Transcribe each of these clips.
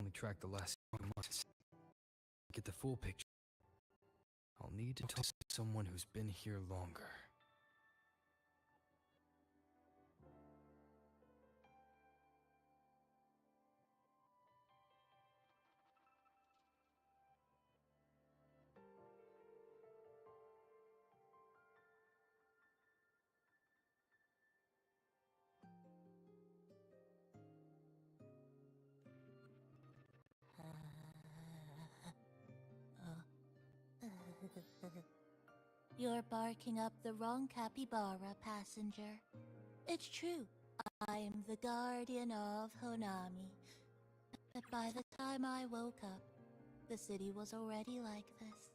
only tracked the last 2 months. Get the full picture. I'll need to talk to someone who's been here longer. You're barking up the wrong capybara, passenger. It's true, I am the guardian of Honami. But by the time I woke up, the city was already like this.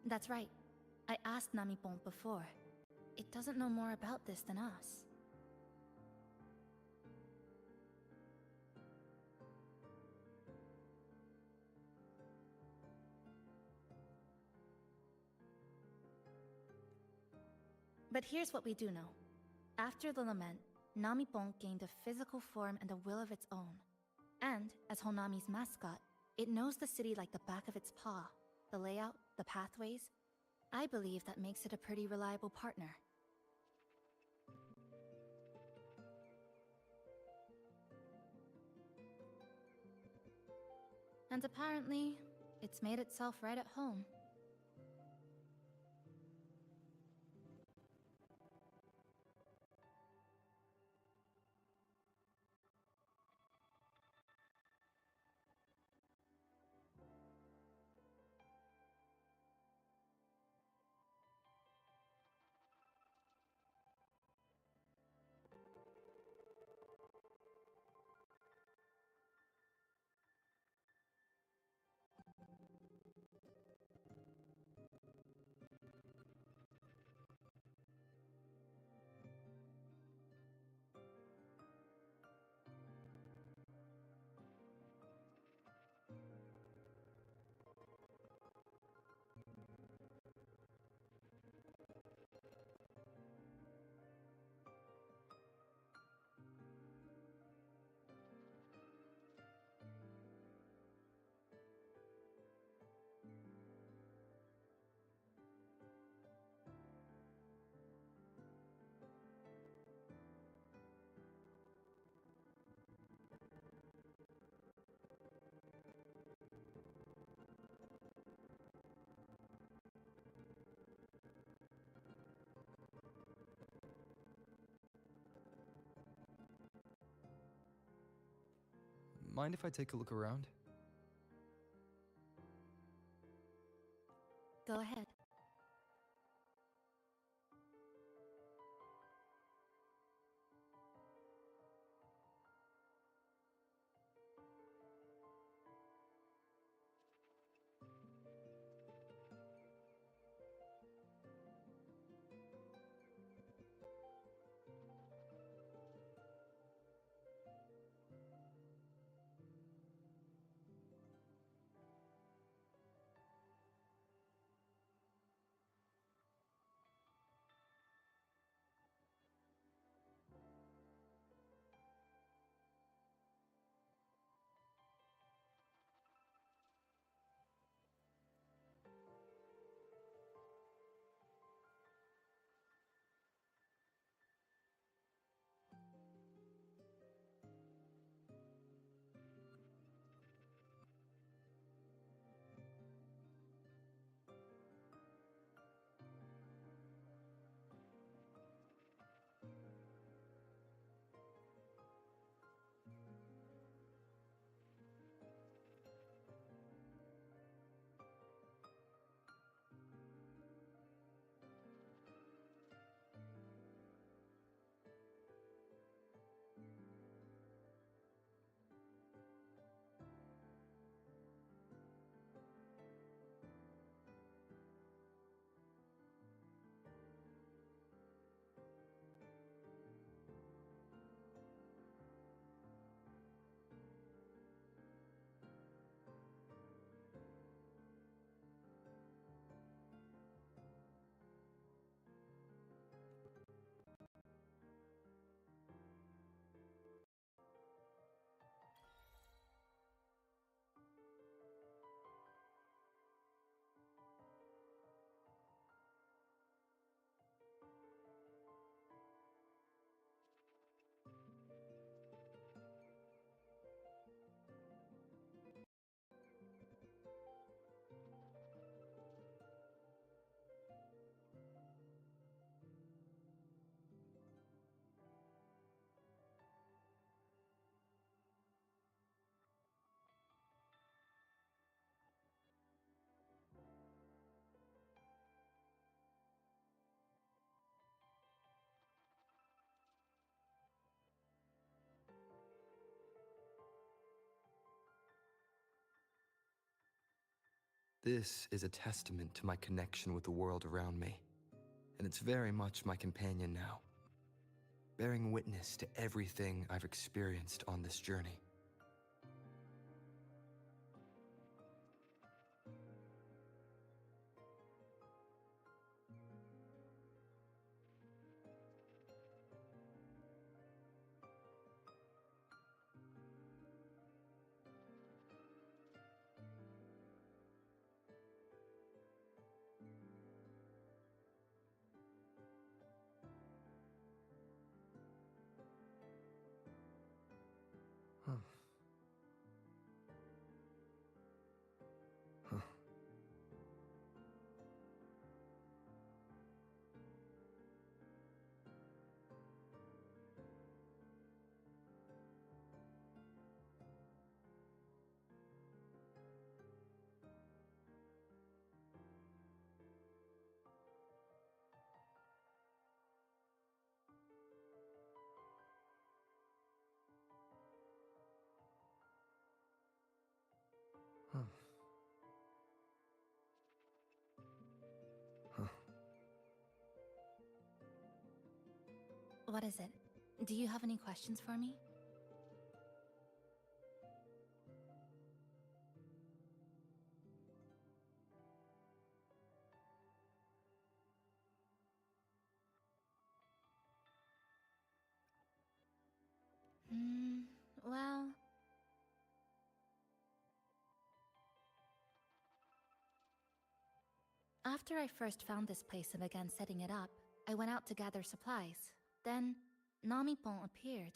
That's right. I asked Namipon before. It doesn't know more about this than us. But here's what we do know. After the lament, Namipon gained a physical form and a will of its own. And, as Honami's mascot, it knows the city like the back of its paw. The layout, the pathways. I believe that makes it a pretty reliable partner. And apparently, it's made itself right at home. mind if I take a look around? Go ahead. This is a testament to my connection with the world around me, and it's very much my companion now, bearing witness to everything I've experienced on this journey. Huh. Huh. Huh. Huh. What is it? Do you have any questions for me? Well... After I first found this place and began setting it up, I went out to gather supplies. Then, Namipon appeared.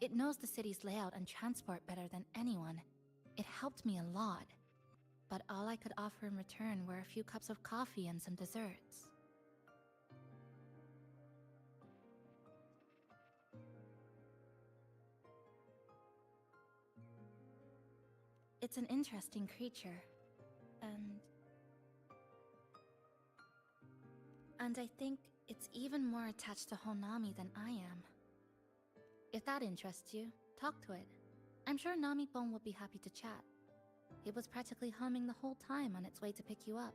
It knows the city's layout and transport better than anyone. It helped me a lot. But all I could offer in return were a few cups of coffee and some desserts. It's an interesting creature. And I think it's even more attached to Honami than I am. If that interests you, talk to it. I'm sure Namipon would be happy to chat. It was practically humming the whole time on its way to pick you up.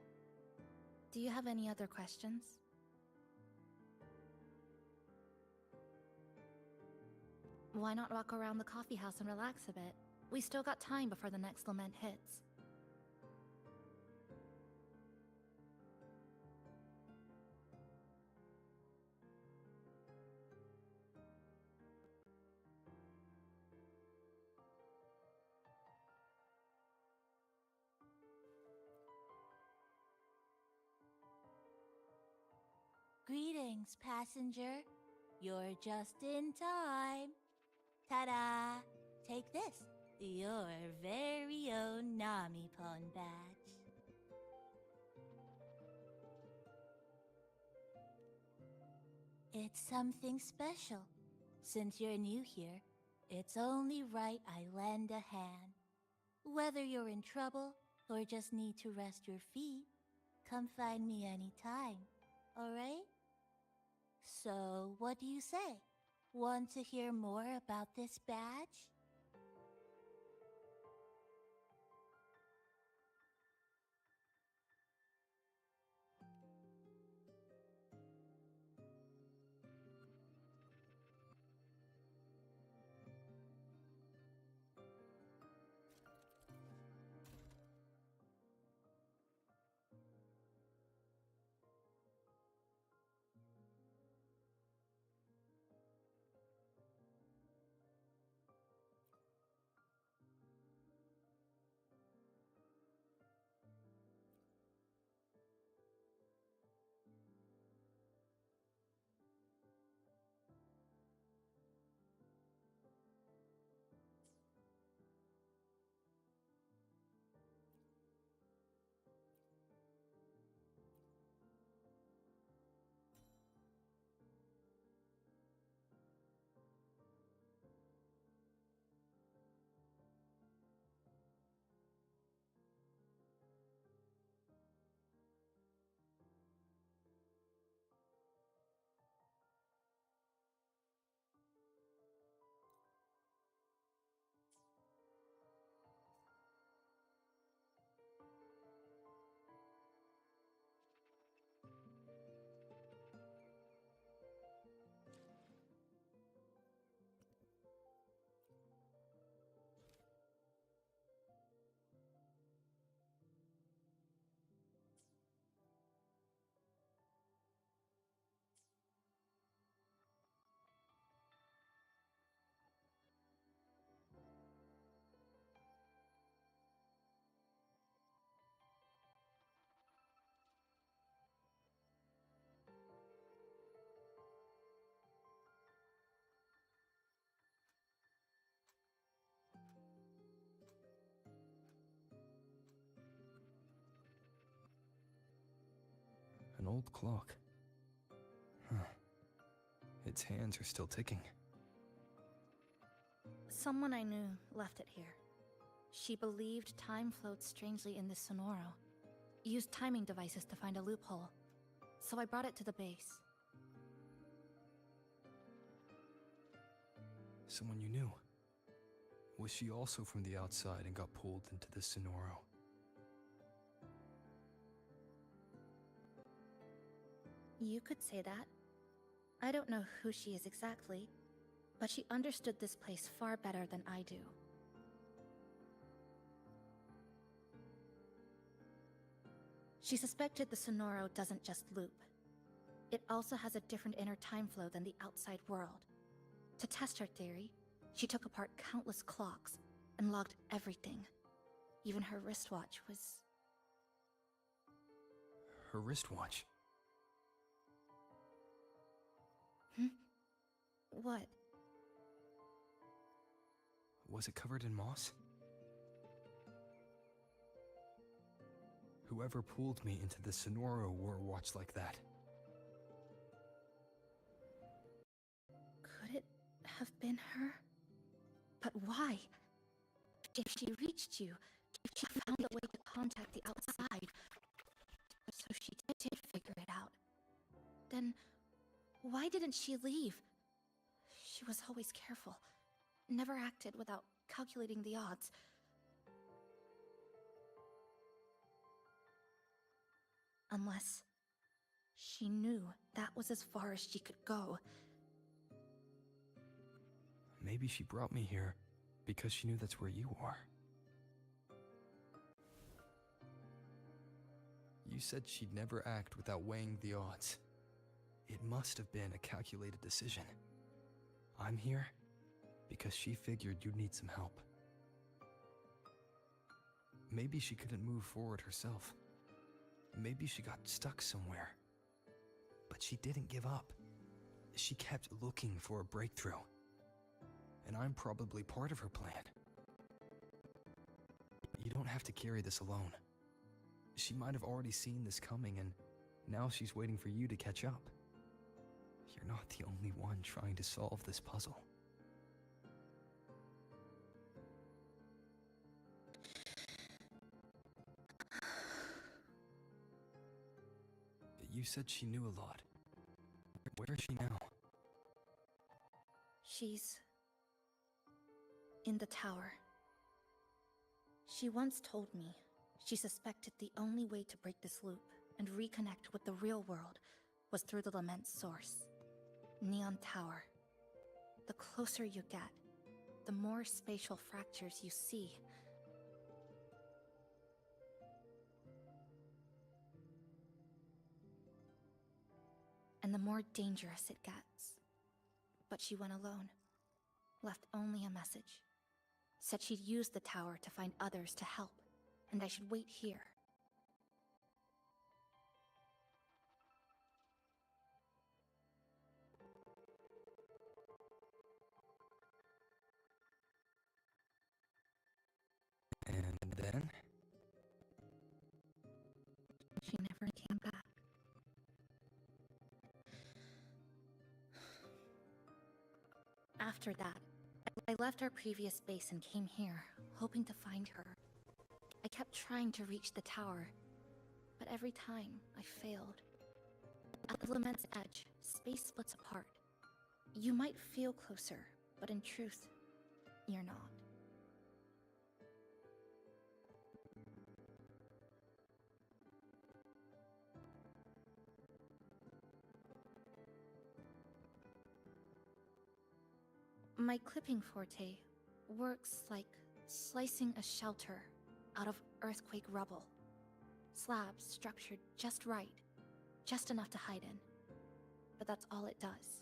Do you have any other questions? Why not walk around the coffee house and relax a bit? We still got time before the next lament hits. Greetings, passenger. You're just in time. Ta-da! Take this, your very own Namipon badge. It's something special. Since you're new here, it's only right I lend a hand. Whether you're in trouble or just need to rest your feet, come find me anytime, alright? So, what do you say? Want to hear more about this badge? An old clock. Huh. Its hands are still ticking. Someone I knew left it here. She believed time flowed strangely in this Sonoro. Used timing devices to find a loophole. So I brought it to the base. Someone you knew. Was she also from the outside and got pulled into the Sonoro? You could say that. I don't know who she is exactly, but she understood this place far better than I do. She suspected the Sonoro doesn't just loop. It also has a different inner time flow than the outside world. To test her theory, she took apart countless clocks and logged everything. Even her wristwatch was... Her wristwatch? What? Was it covered in moss? Whoever pulled me into the Sonoro wore a watch like that. Could it have been her? But why? If she reached you, if she found a way to contact the outside, so she did figure it out, then why didn't she leave? She was always careful, never acted without calculating the odds. Unless she knew that was as far as she could go. Maybe she brought me here because she knew that's where you are. You said she'd never act without weighing the odds. It must have been a calculated decision. I'm here because she figured you'd need some help. Maybe she couldn't move forward herself. Maybe she got stuck somewhere. But she didn't give up. She kept looking for a breakthrough. And I'm probably part of her plan. You don't have to carry this alone. She might have already seen this coming, and now she's waiting for you to catch up. You're not the only one trying to solve this puzzle. You said she knew a lot. Where is she now? She's in the tower. She once told me she suspected the only way to break this loop and reconnect with the real world was through the lament's source, Neon Tower. The closer you get, the more spatial fractures you see. And the more dangerous it gets. But she went alone, left only a message. Said she'd use the tower to find others to help, and I should wait here. And then? She never came back. After that, I left our previous base and came here, hoping to find her. I kept trying to reach the tower, but every time I failed. At the lament's edge, space splits apart. You might feel closer, but in truth, you're not. My clipping forte works like slicing a shelter out of earthquake rubble. Slabs structured just right, just enough to hide in. But that's all it does.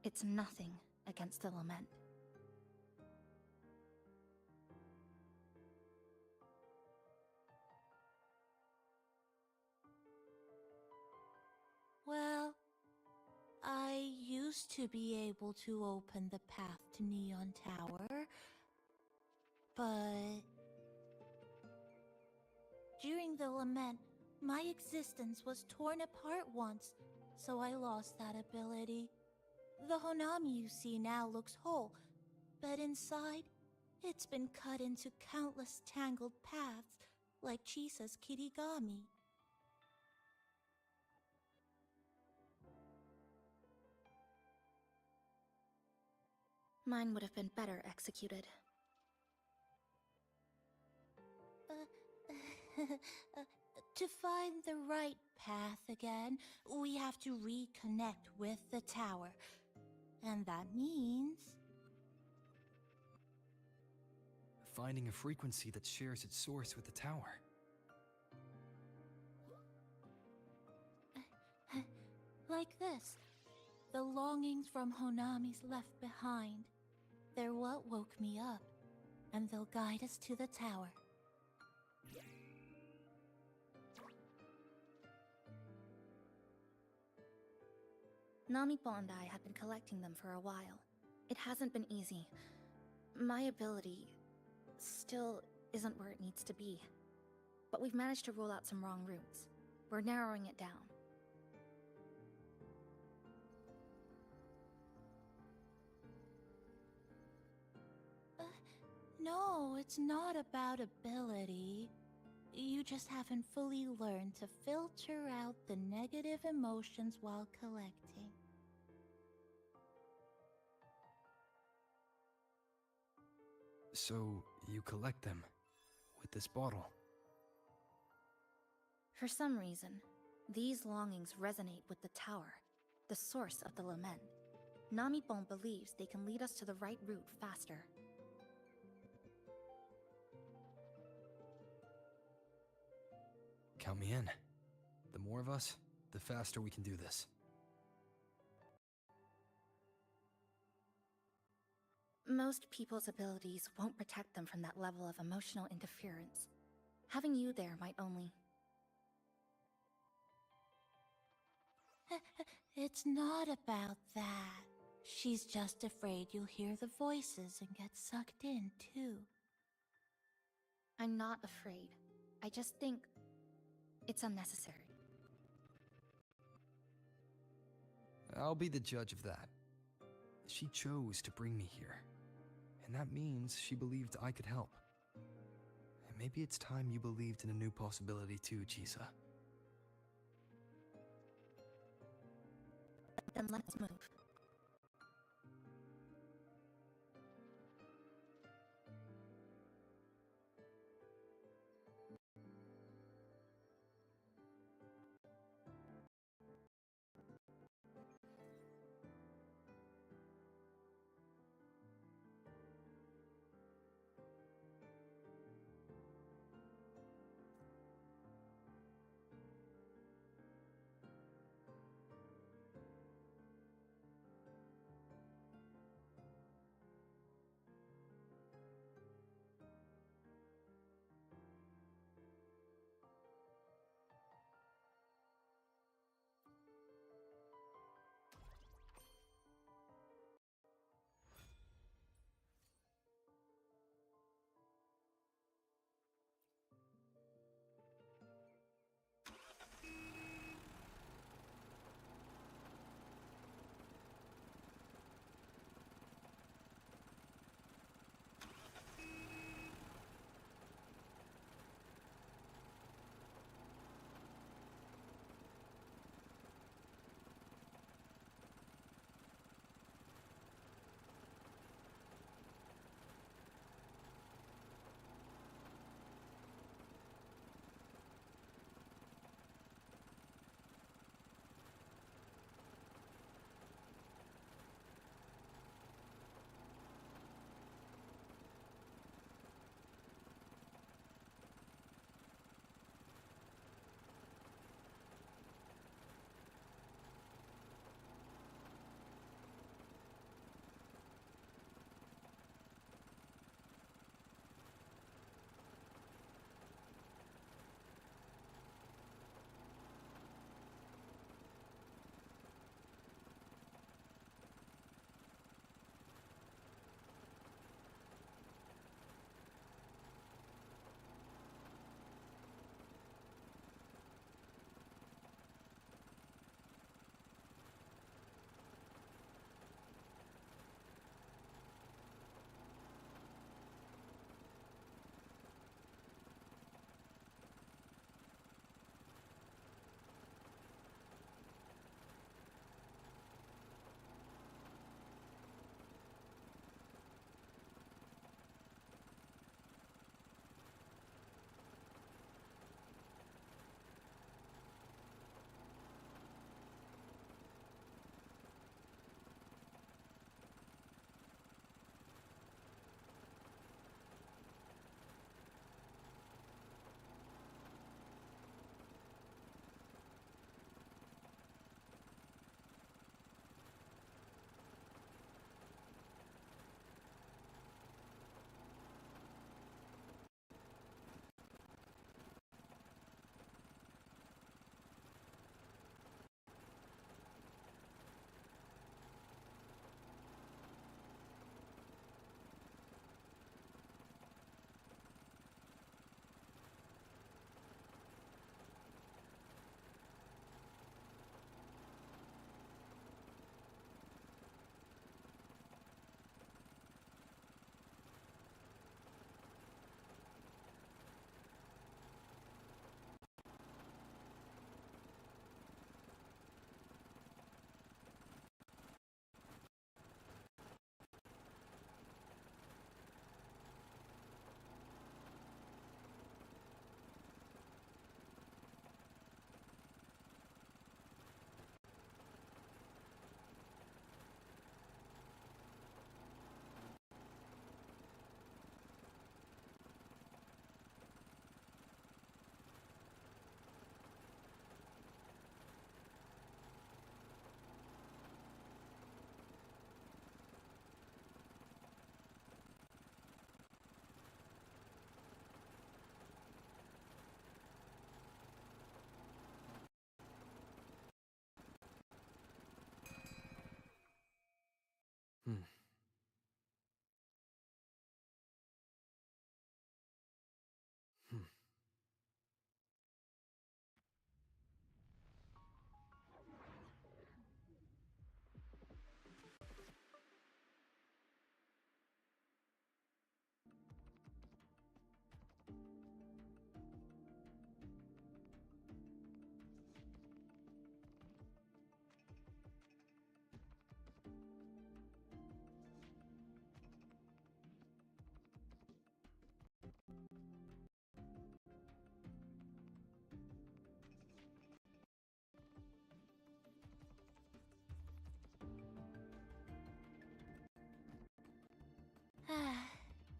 It's nothing against the lament. Well, I used to be able to open the path to Neon Tower, but during the lament, my existence was torn apart once, so I lost that ability. The Honami you see now looks whole, but inside, it's been cut into countless tangled paths, like CHISA's Kirigami. Mine would have been better executed. To find the right path again, we have to reconnect with the tower. And that means... finding a frequency that shares its source with the tower. like this. The longings from Honami's left behind. They're what woke me up, and they'll guide us to the tower. Namipo and I had been collecting them for a while. It hasn't been easy. My ability still isn't where it needs to be. But we've managed to rule out some wrong routes. We're narrowing it down. No, it's not about ability. You just haven't fully learned to filter out the negative emotions while collecting. So, you collect them with this bottle. For some reason, these longings resonate with the tower, the source of the lament. Namipon believes they can lead us to the right route faster. Count me in. The more of us, the faster we can do this. Most people's abilities won't protect them from that level of emotional interference. Having you there might only... It's not about that. She's just afraid you'll hear the voices and get sucked in, too. I'm not afraid. I just think it's unnecessary. I'll be the judge of that. She chose to bring me here, and that means she believed I could help. And maybe it's time you believed in a new possibility too, CHISA. Then let's move.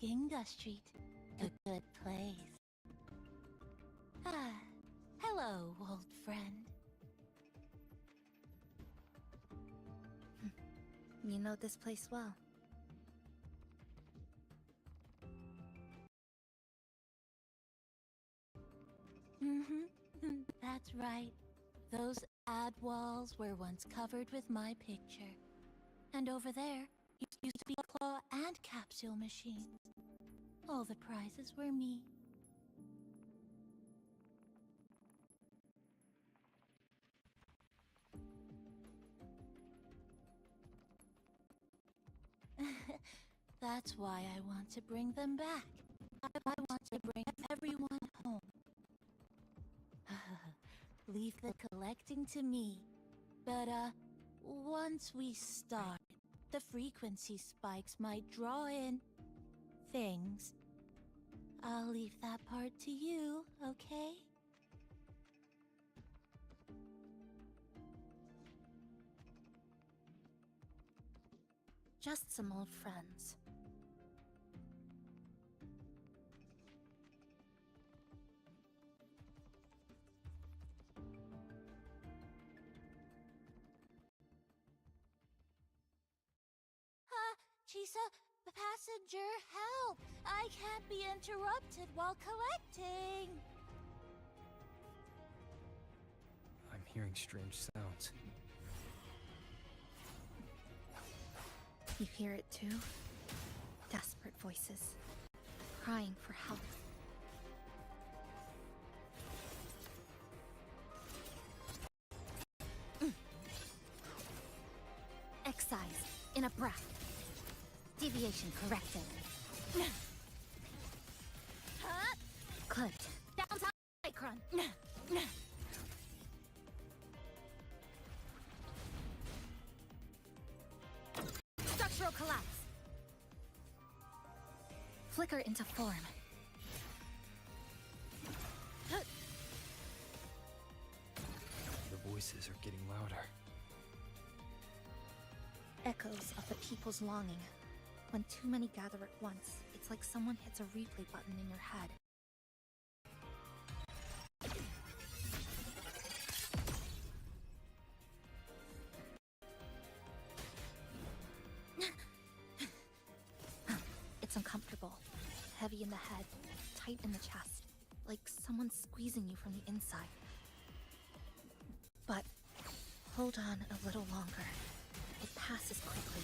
Ginga Street, a good place. Ah, hello, old friend. You know this place well. That's right. Those ad walls were once covered with my picture. And over there used to be a claw and capsule machines. All the prizes were me. That's why I want to bring them back. I want to bring everyone home. Leave the collecting to me. But, once we start, the frequency spikes might draw in things. I'll leave that part to you, okay? Just some old friends. CHISA, passenger, help! I can't be interrupted while collecting! I'm hearing strange sounds. You hear it too? Desperate voices, crying for help. Excise, in a breath. Deviation corrected. Clipped. Downside micron. Structural collapse. Flicker into form. The voices are getting louder. Echoes of the people's longing. When too many gather at once, it's like someone hits a replay button in your head. It's uncomfortable. Heavy in the head, tight in the chest, like someone squeezing you from the inside. But hold on a little longer. It passes quickly.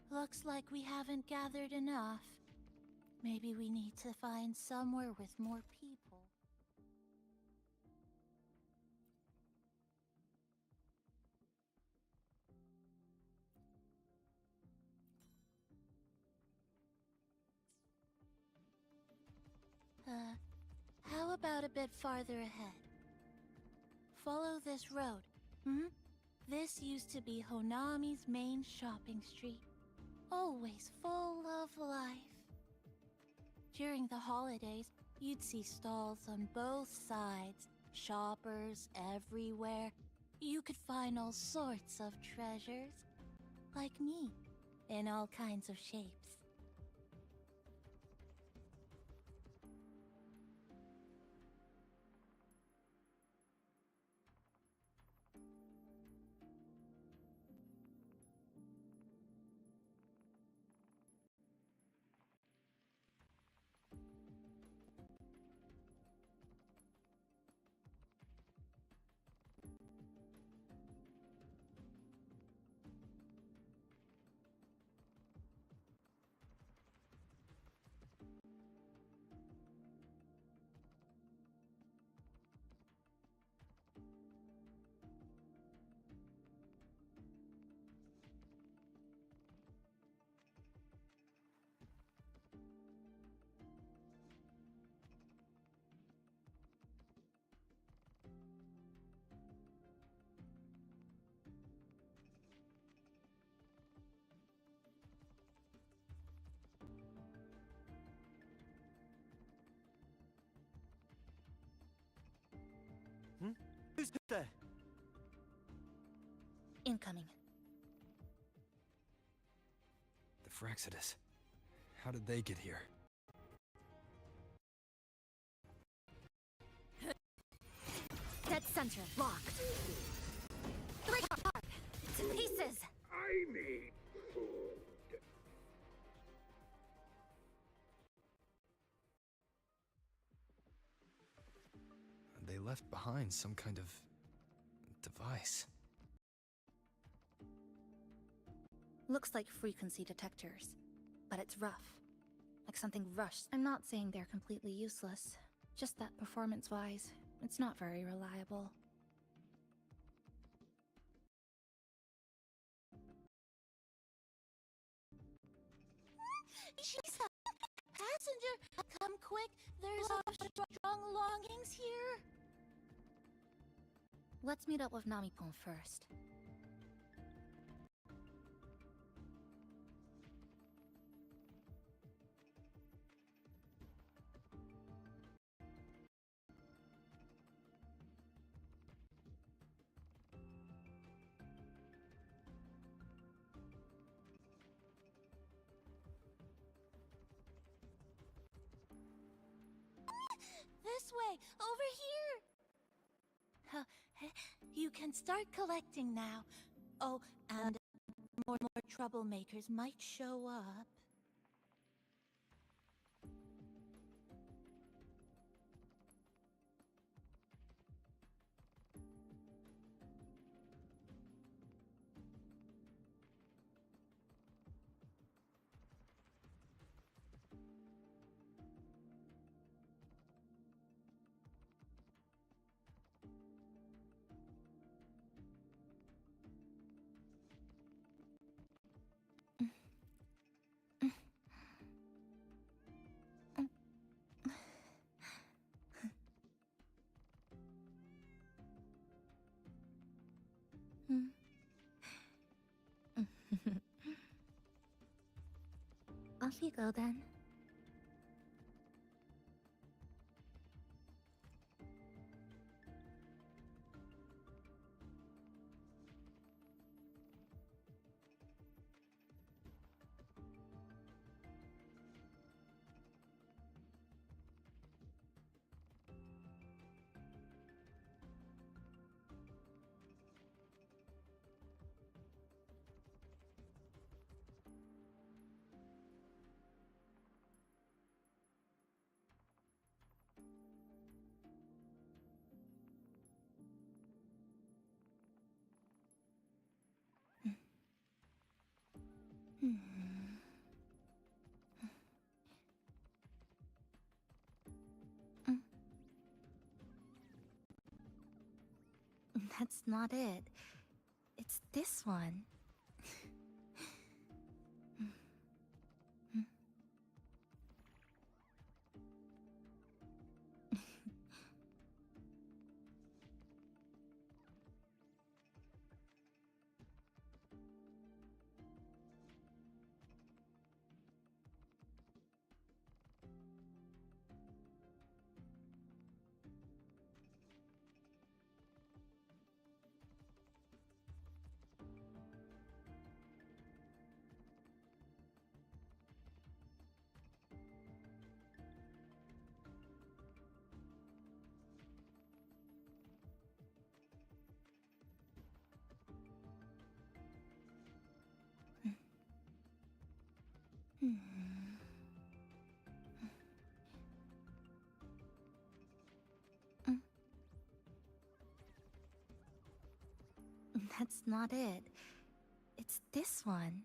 Looks like we haven't gathered enough. Maybe we need to find somewhere with more people. How about a bit farther ahead? Follow this road. This used to be Honami's main shopping street. Always full of life. During the holidays, you'd see stalls on both sides, shoppers everywhere. You could find all sorts of treasures, like me, in all kinds of shapes. Incoming. The Fraxidus. How did they get here? Dead center locked. Break apart to pieces. I need food. They left behind some kind of device. Looks like frequency detectors, but it's rough. Like something rushed. I'm not saying they're completely useless, just that performance-wise, it's not very reliable. CHISA! Passenger, come quick! There's strong longings here! Let's meet up with Namipon first. This way! Over here! You can start collecting now. Oh, and more troublemakers might show up. Off you go then. That's not it. It's this one. That's not it. It's this one.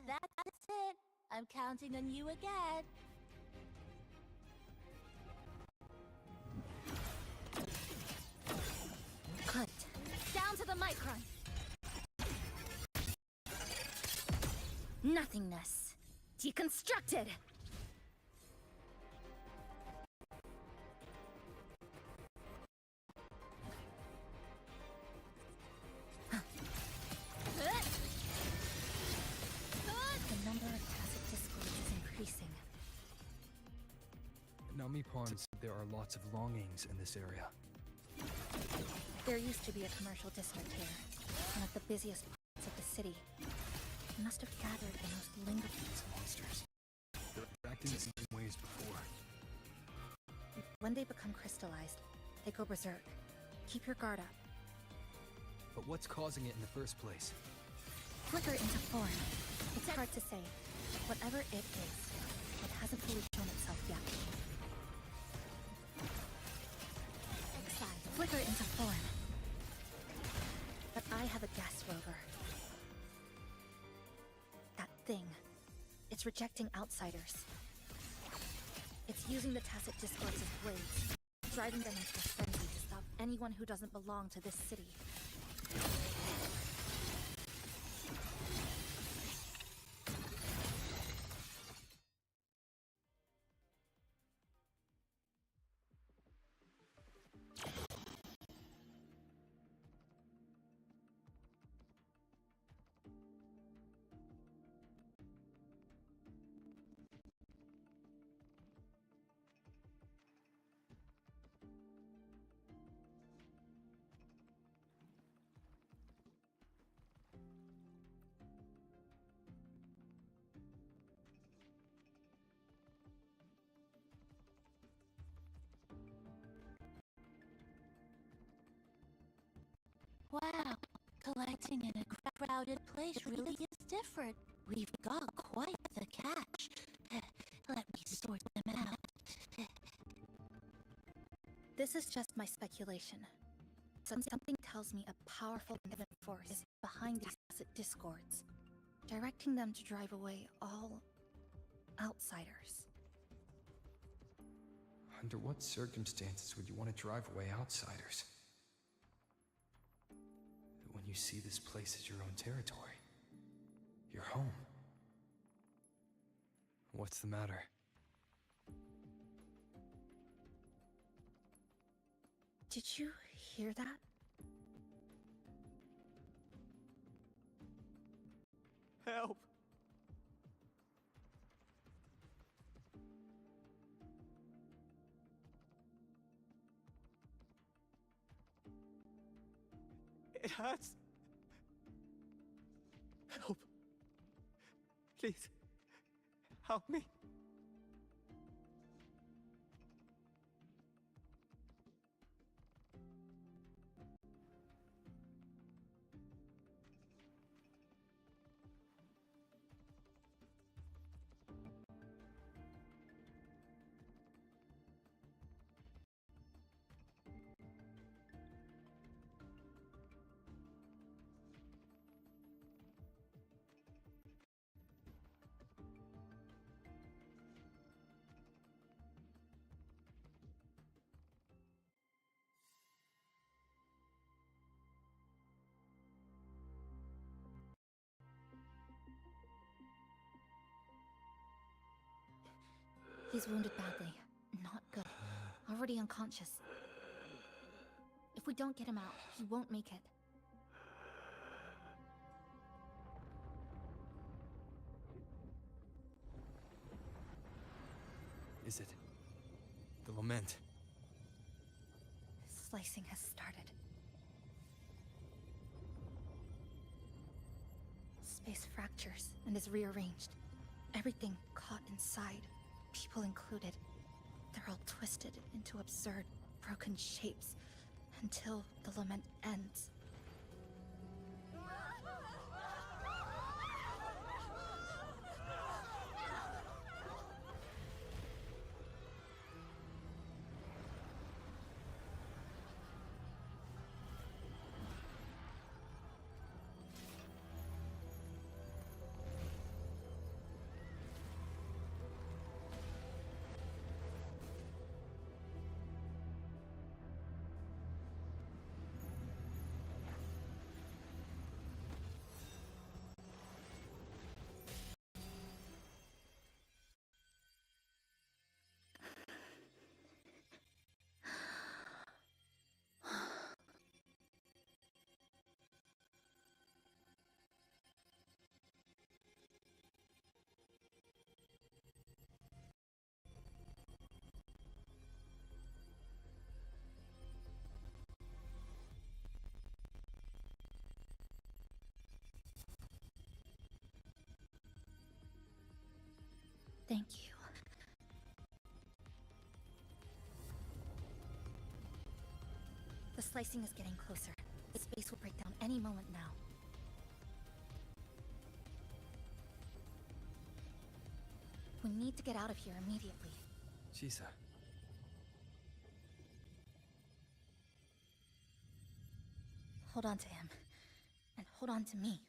That's it. I'm counting on you again. Cut. Down to the micron. Nothingness. Deconstructed. Nami Pond said there are lots of longings in this area. There used to be a commercial district here, one of the busiest parts of the city. It must have gathered the most lingering Monsters. They're acting the same ways before. When they become crystallized, they go berserk. Keep your guard up. But what's causing it in the first place? Flicker into form. It's hard to say. Whatever it is, it hasn't fully shown itself yet. Flicker into form. But I have a guess, Rover. That thing. It's rejecting outsiders. It's using the tacit discourse as blades, driving them into a frenzy to stop anyone who doesn't belong to this city. Wow, collecting in a crowded place really is different. We've got quite the catch. Let me sort them out. This is just my speculation. Something tells me a powerful infinite force is behind these tacit discords, directing them to drive away all outsiders. Under what circumstances would you want to drive away outsiders? When you see this place as your own territory, your home. What's the matter? Did you hear that? Help! It hurts. Help. Please. Help me. He's wounded badly. Not good. Already unconscious. If we don't get him out, he won't make it. Is it? The lament. Slicing has started. Space fractures and is rearranged. Everything caught inside, people included. They're all twisted into absurd, broken shapes until the lament ends. Thank you. The slicing is getting closer. The space will break down any moment now. We need to get out of here immediately. CHISA. Hold on to him. And hold on to me.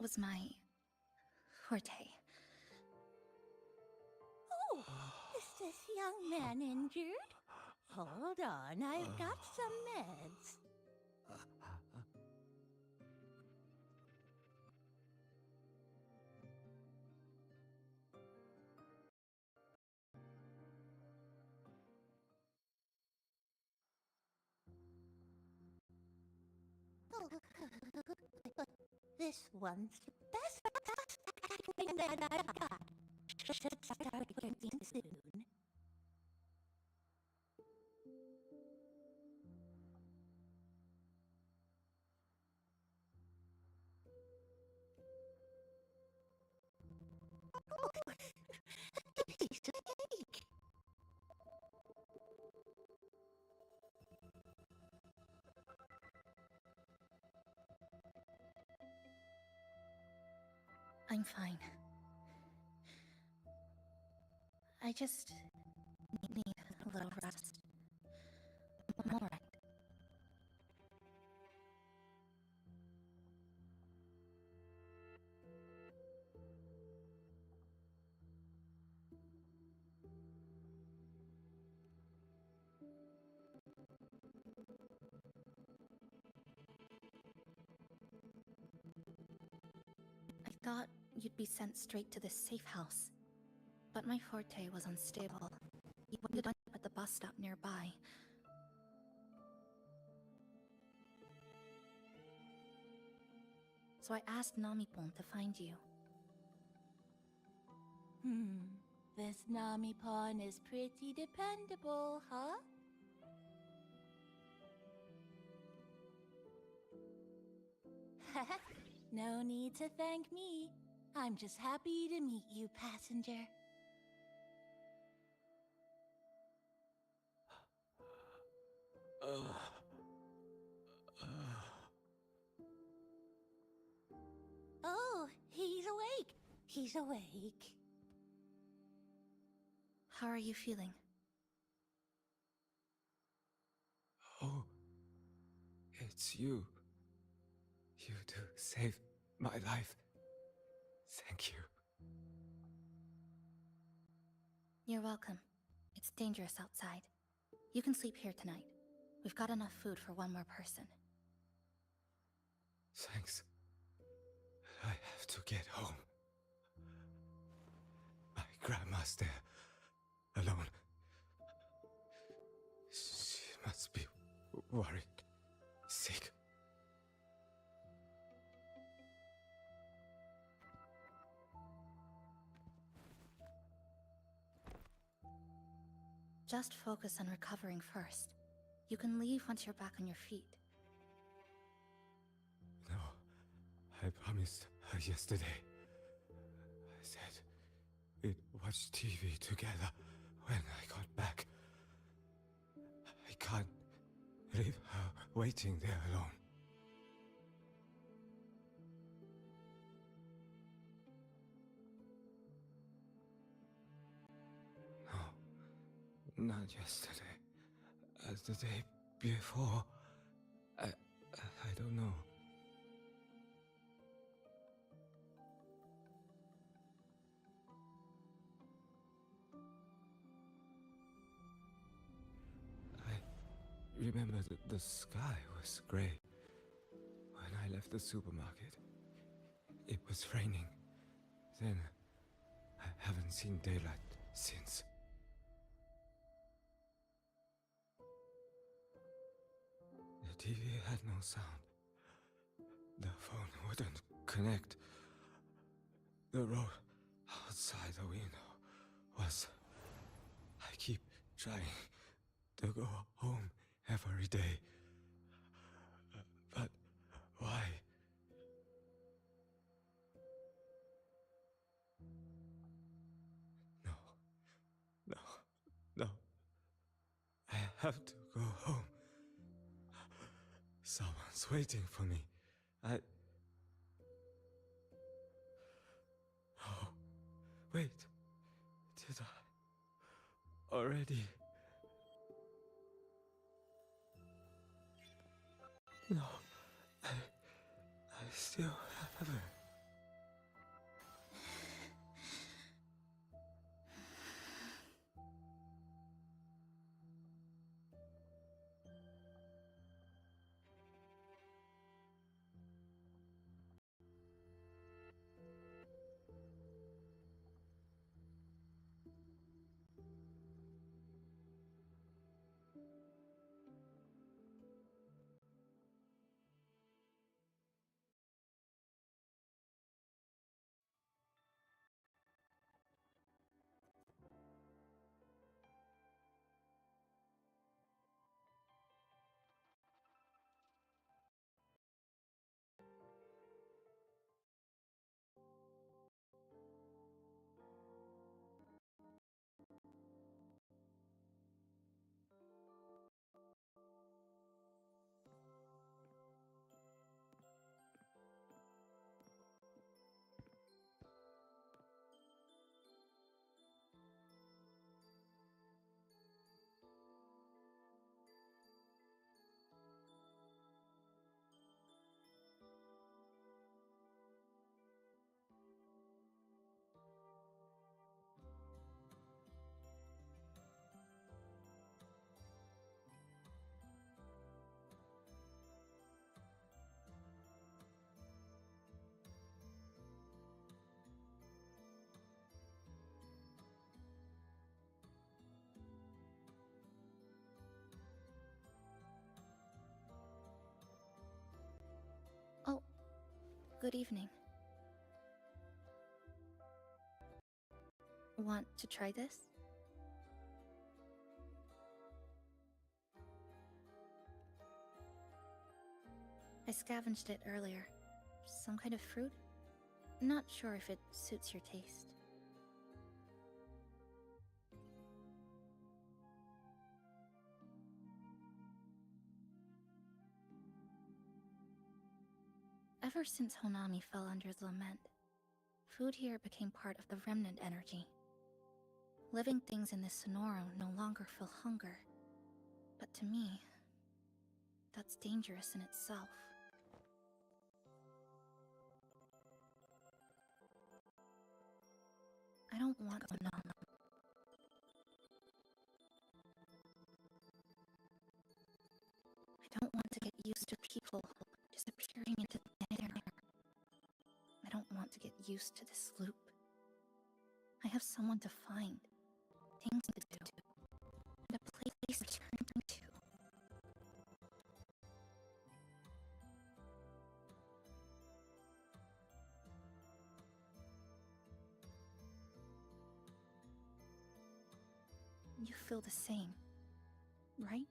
was my forte. Oh, is this young man injured? Hold on, I've got some meds. This one's the best thing that I've got. Should start working soon. Oh, a piece of cake. I'm fine. I just need a little rest. I'm alright. I thought you'd be sent straight to this safe house. But my forte was unstable. You ended up at the bus stop nearby. So I asked Namipon to find you. This Namipon is pretty dependable, huh? No need to thank me. I'm just happy to meet you, passenger. Oh, he's awake. He's awake. How are you feeling? Oh, it's you. You two saved my life. Thank you. You're welcome. It's dangerous outside. You can sleep here tonight. We've got enough food for one more person. Thanks. I have to get home. My grandma's there, alone. She must be worried, sick. Just focus on recovering first. You can leave once you're back on your feet. No, I promised her yesterday. I said we'd watch TV together when I got back. I can't leave her waiting there alone. No, not yesterday. The day before. I don't know. I remember the sky was gray. When I left the supermarket, it was raining. Then, I haven't seen daylight since. The TV had no sound. The phone wouldn't connect. The road outside the window was... I keep trying to go home every day. But why? No. No. No. I have to go home. Someone's waiting for me. Oh, wait. Did I already? No, I still haven't. Good evening. Want to try this? I scavenged it earlier. Some kind of fruit? Not sure if it suits your taste. Ever since Honami fell under the lament, food here became part of the remnant energy. Living things in this Sonoro no longer feel hunger. But to me, that's dangerous in itself. I don't want to numb. I don't want to get used to people disappearing into thin air. I don't want to get used to this loop. I have someone to find, things to do, and a place to return to. You feel the same, right?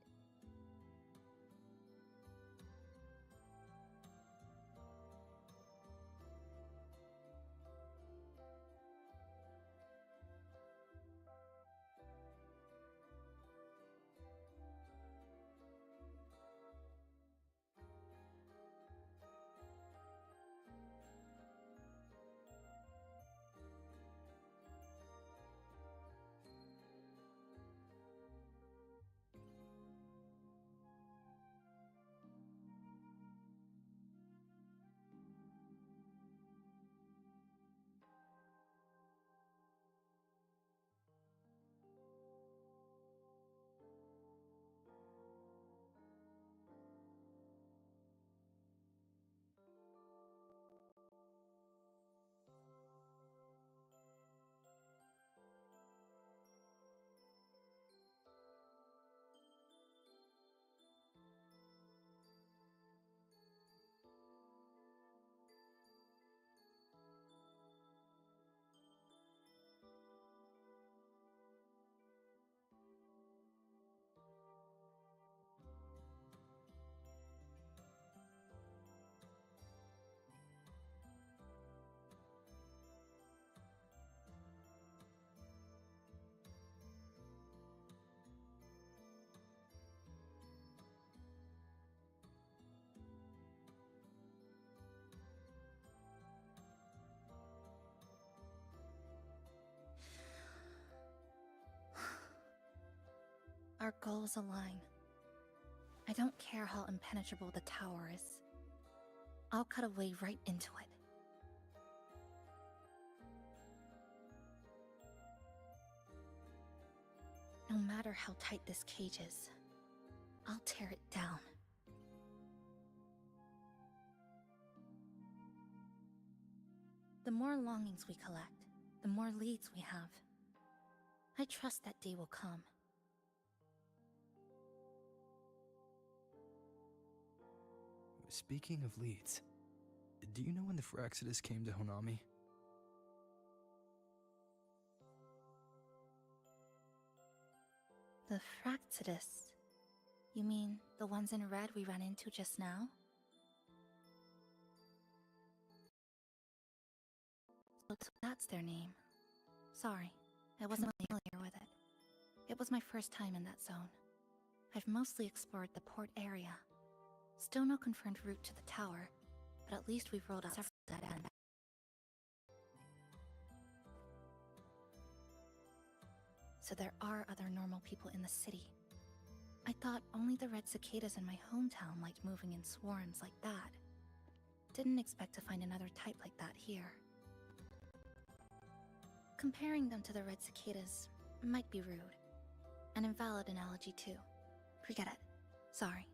Our goals align. I don't care how impenetrable the tower is. I'll cut a way right into it. No matter how tight this cage is, I'll tear it down. The more longings we collect, the more leads we have. I trust that day will come. Speaking of leads, do you know when the Phraxidus came to Honami? The Phraxidus? You mean the ones in red we ran into just now? So that's their name. Sorry, I wasn't familiar with it. It was my first time in that zone. I've mostly explored the port area. Still no confirmed route to the tower, but at least we've rolled out several dead ends. So there are other normal people in the city. I thought only the red cicadas in my hometown liked moving in swarms like that. Didn't expect to find another type like that here. Comparing them to the red cicadas might be rude. An invalid analogy too. Forget it. Sorry.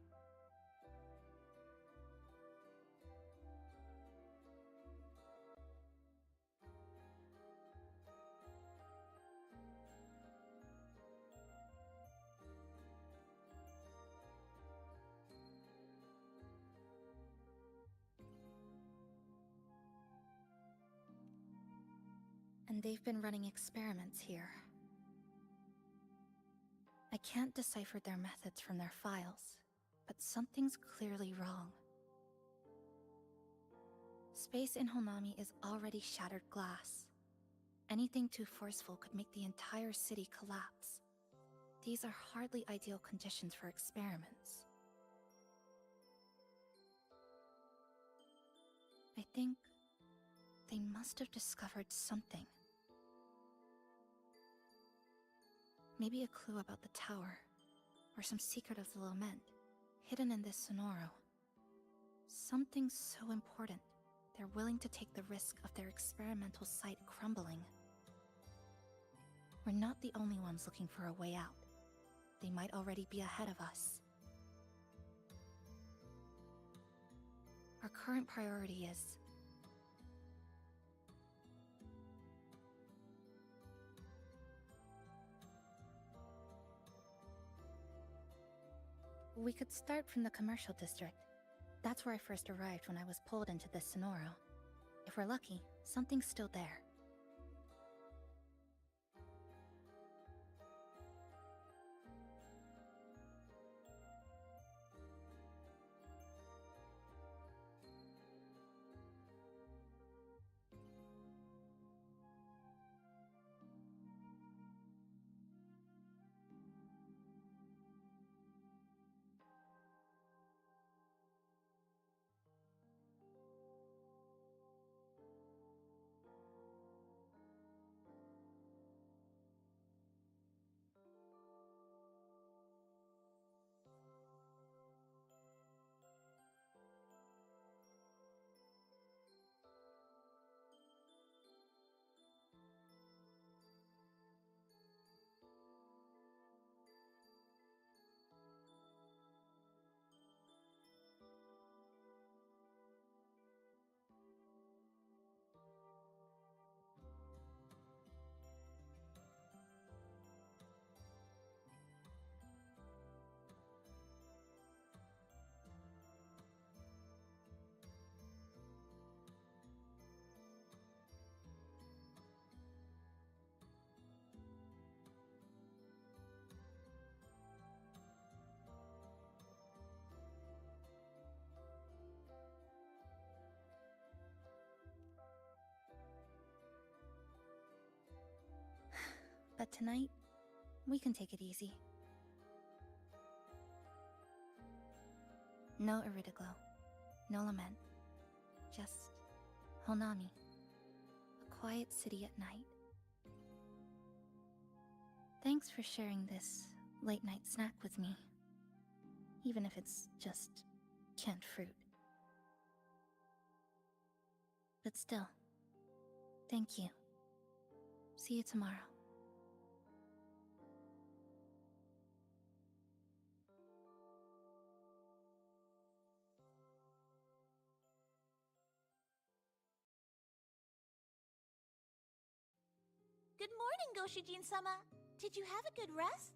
and they've been running experiments here. I can't decipher their methods from their files, but something's clearly wrong. Space in Honami is already shattered glass. Anything too forceful could make the entire city collapse. These are hardly ideal conditions for experiments. I think they must have discovered something. Maybe a clue about the tower, or some secret of the lament, hidden in this sonoro. Something so important, they're willing to take the risk of their experimental site crumbling. We're not the only ones looking for a way out. They might already be ahead of us. Our current priority is... We could start from the commercial district. That's where I first arrived when I was pulled into this Sonoro. If we're lucky, something's still there. But tonight, we can take it easy. No Iridaglow, no lament, just Honami, a quiet city at night. Thanks for sharing this late-night snack with me, even if it's just canned fruit. But still, thank you. See you tomorrow. Good morning, Goshijin-sama. Did you have a good rest?